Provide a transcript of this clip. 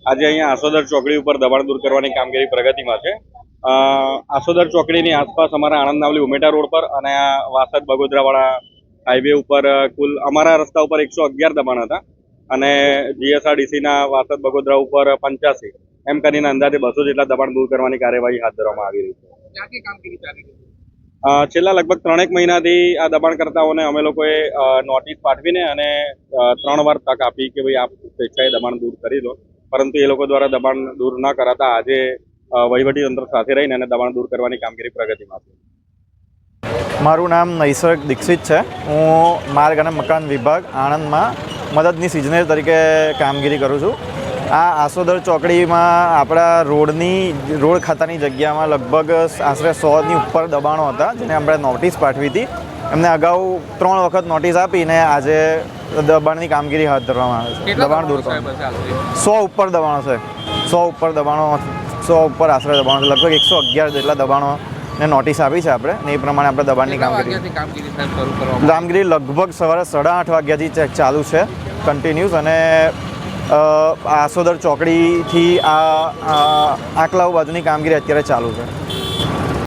આજે અહીંયા આસોદર ચોકડી ઉપર દબાણ દૂર કરવાની કામગીરી પ્રગતિમાં છે. આસોદર ચોકડીની આસપાસ અમારા આણંદ નાવલી ઉમેટા રોડ પર અને વાસદ બગોદરાવાળા હાઈવે ઉપર કુલ અમારા રસ્તા ઉપર 111 દબાણ હતા અને જીએસઆરડીસીના વાસદ બગોદરા ઉપર 85 એમ કરીને અંદાજે 200 જેટલા દબાણ દૂર કરવાની કાર્યવાહી હાથ ધરવામાં આવી રહી છે. છેલ્લા લગભગ 3 મહિનાથી આ દબાણકર્તાઓને અમે લોકોએ નોટિસ પાઠવીને અને 3 વાર તક આપી કે ભાઈ આપ સ્વેચ્છાએ દબાણ દૂર કરી દો, પરંતુ એ લોકો દ્વારા દબાણ દૂર ન કરાતા આજે વહીવટી તંત્ર સાથે રહીને અને દબાણ દૂર કરવાની કામગીરી પ્રગતિમાં છે. મારું નામ નૈસર્ગ દીક્ષિત છે. હું માર્ગ અને મકાન વિભાગ આણંદમાં મદદનીશ ઇજનેર તરીકે કામગીરી કરું છું. આ આસોદર ચોકડીમાં આપણા રોડ ખાતાની જગ્યામાં લગભગ આશરે 100ની ઉપર દબાણો હતા, જેને આપણે નોટિસ પાઠવી હતી. એમને અગાઉ 3 વખત નોટિસ આપીને આજે દબાણની કામગીરી હાથ ધરવામાં આવે છે. દબાણ દૂર કરવા 100 ઉપર દબાણો છે. 100 ઉપર આશરે દબાણો છે. લગભગ 111 જેટલા દબાણો ને નોટિસ આપી છે આપણે, ને એ પ્રમાણે આપણે દબાણની કામગીરી લગભગ સવારે 8:30 વાગ્યાથી ચાલુ છે કન્ટિન્યુઅસ. અને આસોદર ચોકડીથી આ આકલાવ બાજુની કામગીરી અત્યારે ચાલુ છે.